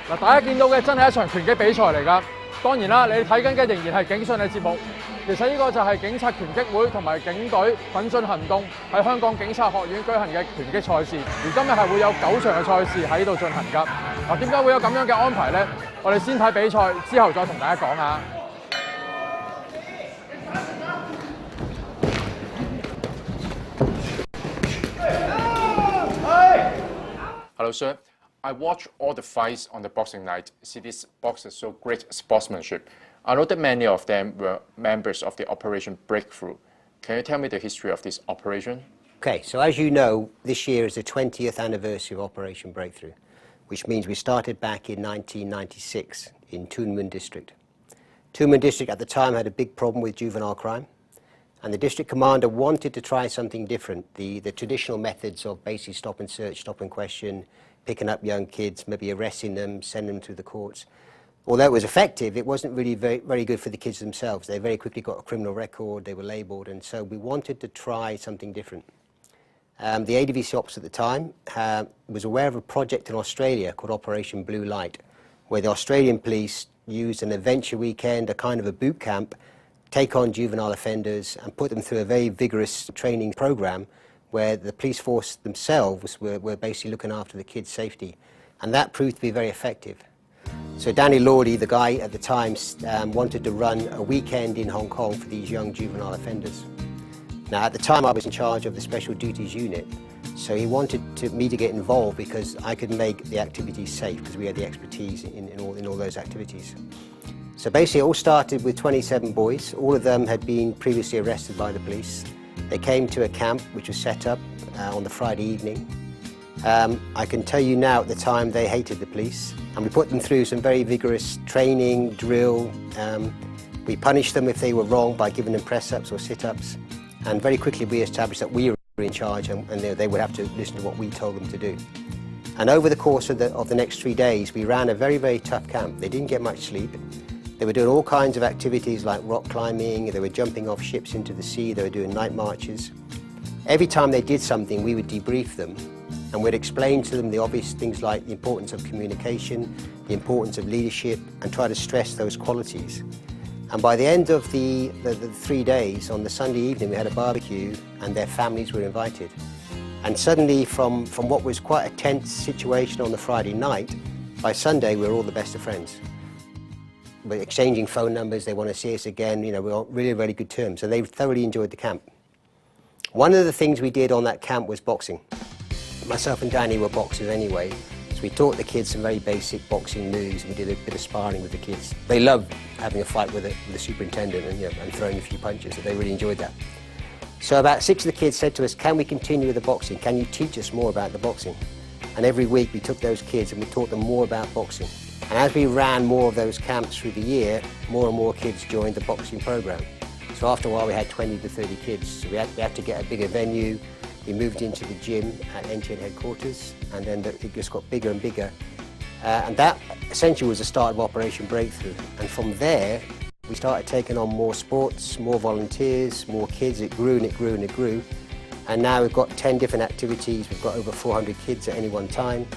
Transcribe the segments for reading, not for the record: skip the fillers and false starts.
嗱，大家見到嘅真係一場拳擊比賽嚟㗎。當然啦，你睇緊嘅仍然係警訊嘅節目。其實呢個就係警察拳擊會同埋警隊奮進行動喺香港警察學院舉行嘅拳擊賽事，而今日係會有9場嘅賽事喺度進行㗎。嗱，點解會有咁樣嘅安排呢？我哋先睇比賽，之後再同大家講下。Hello, sir. I watch all the fights on the boxing night. See these boxers show great sportsmanship. I know that many of them were members of the Operation Breakthrough. Can you tell me the history of this operation? Okay, so as you know, this year is the 20th anniversary of Operation Breakthrough, which means we started back in 1996 in Tuen Mun District. Tuen Mun District at the time had a big problem with juvenile crime, and the district commander wanted to try something different. The traditional methods of basically stop and search, stop and question, picking up young kids, maybe arresting them, sending them through the courts. Although it was effective, it wasn't really very good for the kids themselves. They very quickly got a criminal record, they were labelled, and so we wanted to try something different. The ADVC Ops at the time was aware of a project in Australia called Operation Blue Light, where the Australian police used an adventure weekend, a kind of a boot camp, take on juvenile offenders and put them through a very vigorous training program where the police force themselves were basically looking after the kids' safety. And that proved to be very effective. So Danny Lordy, the guy at the time, wanted to run a weekend in Hong Kong for these young juvenile offenders. Now at the time I was in charge of the Special Duties Unit, so he wanted me to get involved because I could make the activities safe because we had the expertise in all those activities. So basically it all started with 27 boys. All of them had been previously arrested by the police. They came to a camp which was set up on the Friday evening. I can tell you now at the time they hated the police, and we put them through some very vigorous training, drill. We punished them if they were wrong by giving them press-ups or sit-ups, and very quickly we established that we were in charge and they would have to listen to what we told them to do. And over the course of the next 3 days we ran a very tough camp. They didn't get much sleep. They were doing all kinds of activities like rock climbing, they were jumping off ships into the sea, they were doing night marches. Every time they did something, we would debrief them and we'd explain to them the obvious things like the importance of communication, the importance of leadership, and try to stress those qualities. And by the end of the 3 days, on the Sunday evening, we had a barbecue and their families were invited. And suddenly, from what was quite a tense situation on the Friday night, by Sunday, we were all the best of friends. We're exchanging phone numbers, they want to see us again, you know, we're on really good terms. So they thoroughly enjoyed the camp. One of the things we did on that camp was boxing. Myself and Danny were boxers anyway, so we taught the kids some very basic boxing moves and we did a bit of sparring with the kids. They loved having a fight with the superintendent and, you know, and throwing a few punches, so they really enjoyed that. So about 6 of the kids said to us, can we continue with the boxing? Can you teach us more about the boxing? And every week we took those kids and we taught them more about boxing. And as we ran more of those camps through the year, more and more kids joined the boxing program. So after a while we had 20 to 30 kids. So we had to get a bigger venue. We moved into the gym at NTN headquarters, and then it just got bigger and bigger. And that essentially was the start of Operation Breakthrough. And from there, we started taking on more sports, more volunteers, more kids. It grew and it grew and it grew. And now we've got 10 different activities. We've got over 400 kids at any one time.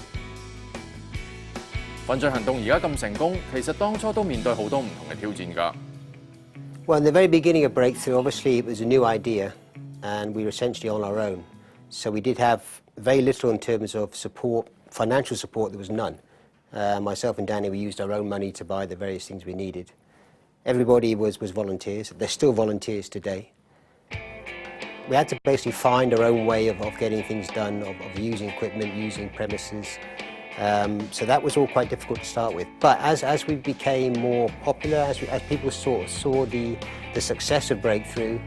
奮進行動而家咁成功，其實當初都面對好多唔同嘅挑戰㗎。Well, in the very beginning of Breakthrough, obviously it was a new idea, and we were essentially on our own. So we did have very little in terms of support, financial support. There was none. Myself and Danny, we used our own money to buy the various things we needed. Everybody was volunteers. They're still volunteers today. We had to basically find our own way of getting things done, of using equipment, using premises. So that was all quite difficult to start with. But as we became more popular, as people saw the success of Breakthrough,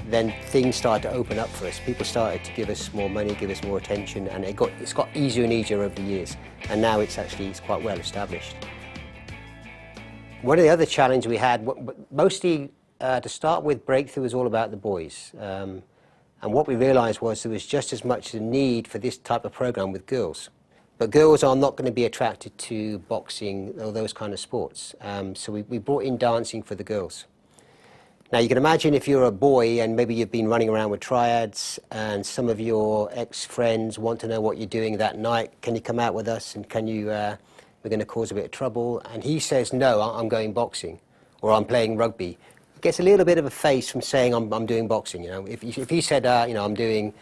then things started to open up for us. People started to give us more money, give us more attention, and it's got easier and easier over the years. And now it's quite well established. One of the other challenges we had, mostly to start with, Breakthrough was all about the boys. And what we realized was there was just as much a need for this type of program with girls. But girls are not going to be attracted to boxing or those kind of sports. So we brought in dancing for the girls. Now you can imagine if you're a boy and maybe you've been running around with triads and some of your ex-friends want to know what you're doing that night. Can you come out with us and can you we're going to cause a bit of trouble. And he says, no, I'm going boxing, or I'm playing rugby. Gets a little bit of a face from saying I'm doing boxing. You know, if he said I'm doing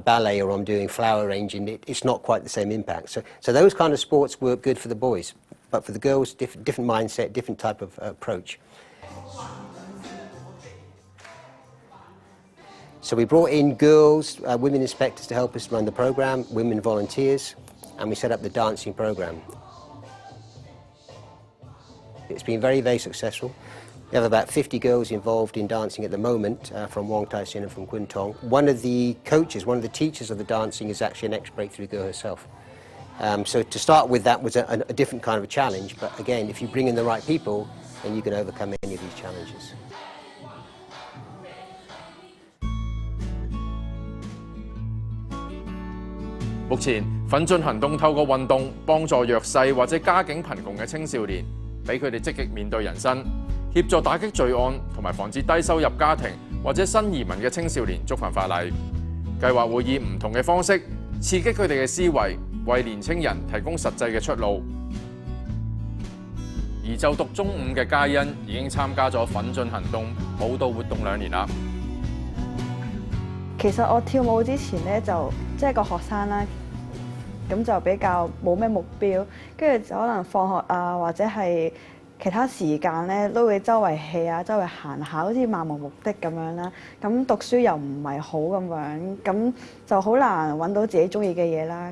ballet or I'm doing flower arranging, it's not quite the same impact. So those kind of sports work good for the boys, but for the girls, different mindset, different type of approach. So we brought in girls, women inspectors to help us run the program, women volunteers, and we set up the dancing program. It's been very, very successful. We have about 50 girls involved in dancing at the moment from Wong Tai Sin and from Kwun Tong. One of the coaches, one of the teachers of the dancing is actually an ex-breakthrough girl herself. So to start with, that was a different kind of a challenge, but again, if you bring in the right people, then you can overcome any of these challenges. 目前，奮進行動透過運動幫助弱勢或者家境貧窮嘅青少年，俾佢哋積極面對人生，協助打擊罪案同埋防止低收入家庭或者新移民嘅青少年觸犯法例。計劃會以唔同嘅方式刺激佢哋嘅思維，為年青人提供實際嘅出路。而就讀中五嘅嘉欣已經參加咗奮進行動舞蹈活動2年啦。其實我跳舞之前咧就即係個學生啦，咁就比較冇咩目標，跟住就可能放學啊或者係其他時間咧都會周圍 hea 啊，周圍行下，好似漫無目的咁樣啦。咁讀書又唔係好咁樣，咁就好難揾到自己中意嘅嘢啦。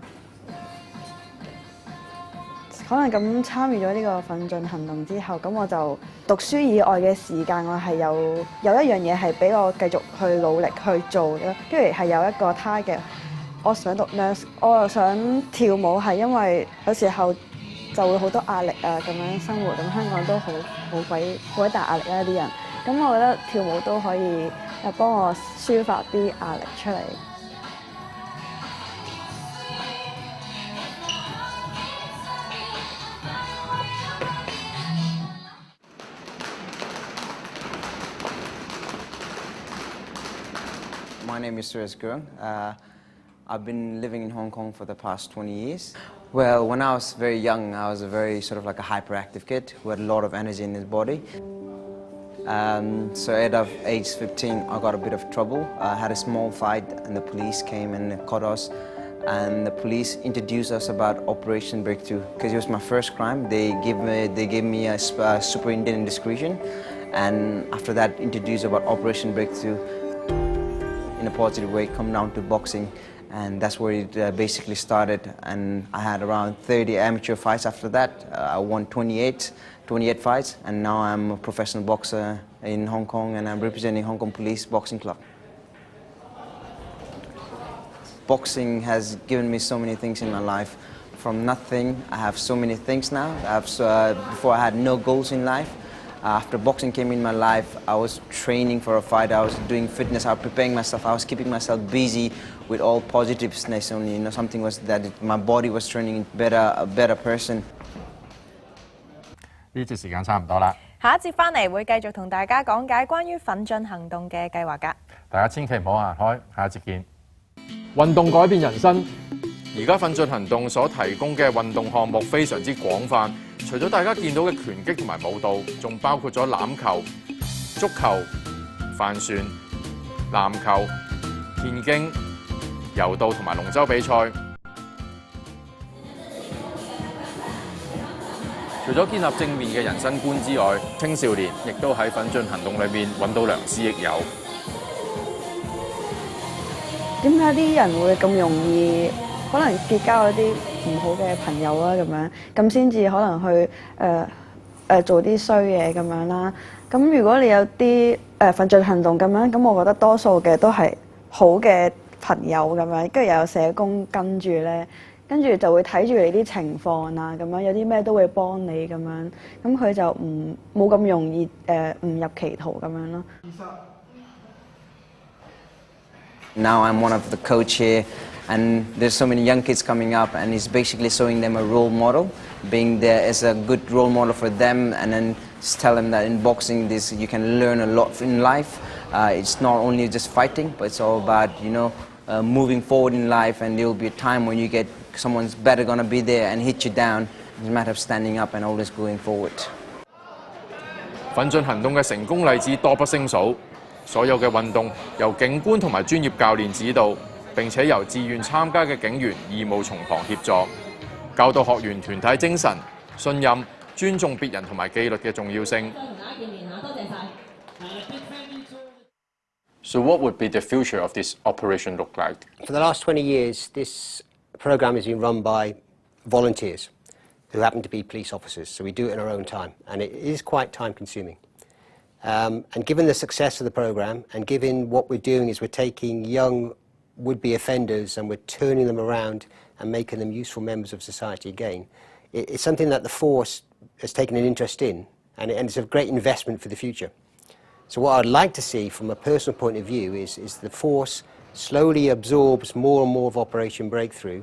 可能咁參與咗呢個奮進行動之後，咁我就讀書以外嘅時間，我係有一樣嘢係俾我繼續去努力去做嘅，跟住係有一個 target。我想讀 nurse， 我又想跳舞，係因為有時候就會好多壓力啊，咁樣生活，咁香港都好鬼大壓力啦啲人。咁我覺得跳舞都可以幫我抒發啲壓力出嚟。My name is Suresh Gurung. I've been living in Hong Kong for the past 20 years. Well, when I was very young, I was a very sort of like a hyperactive kid who had a lot of energy in his body. So at age 15, I got a bit of trouble. I had a small fight and the police came and caught us. And the police introduced us about Operation Breakthrough because it was my first crime. They gave me a superintendent indiscretion, and after that introduced about Operation Breakthrough in a positive way, come down to boxing, and that's where it basically started. And I had around 30 amateur fights after that. I won 28 fights, and now I'm a professional boxer in Hong Kong, and I'm representing Hong Kong Police Boxing Club. Boxing has given me so many things in my life. From nothing, I have so many things now. Before I had no goals in life. After boxing came in my life, I was training for a fight. I was doing fitness. I was preparing myself. I was keeping myself busy with all positiveness. Only, something was that my body was turning into a better person. 呢節時間差唔多啦，下一節翻嚟會繼續同大家講解關於奮進行動嘅計劃㗎。大家千祈唔好行開，下一節見。運動改變人生。而家奮進行動所提供嘅運動項目非常之廣泛，除咗大家見到嘅拳擊同埋舞蹈，仲包括咗欖球、足球、帆船、籃球、田徑、柔道同埋龍舟比賽。除咗建立正面嘅人生觀之外，青少年亦都喺奮進行動裏面揾到良師益友。點解啲人會咁容易可能結交一啲唔好嘅朋友啊？咁先至可能去做啲衰嘢咁樣啦。咁如果你有啲奮進行動咁樣，咁我覺得多數嘅都係好嘅朋友咁樣，跟住又有社工跟住咧，跟住就會睇住你啲情況啊，咁樣有啲咩都會幫你咁樣，咁佢就冇咁容易誤入歧途咁樣咯。Now I'm one of the coach here, and there's so many young kids coming up, and it's basically showing them a role model, being there as a good role model for them, and then just tell them that in boxing you can learn a lot in life. It's not only just fighting, but it's all about moving forward in life, and there will be a time when someone's better gonna be there and hit you down. It's a matter of standing up and always going forward. 奮進行動嘅成功例子多不勝數，所有嘅運動由警官同埋專業教練指導，並且由自願參加嘅警員義務從旁協助，教導學員團體精神、信任、尊重別人同埋紀律嘅重要性。So what would be the future of this operation look like? For the last 20 years, this program has been run by volunteers who happen to be police officers, so we do it in our own time, and it is quite time-consuming. And given the success of the program, and given what we're doing is we're taking young would-be offenders and we're turning them around and making them useful members of society again, it's something that the force has taken an interest in, and it's a great investment for the future. So what I'd like to see from a personal point of view is the force slowly absorbs more and more of Operation Breakthrough,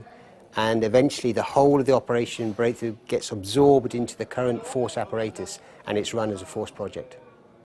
and eventually the whole of the Operation Breakthrough gets absorbed into the current force apparatus and it's run as a force project.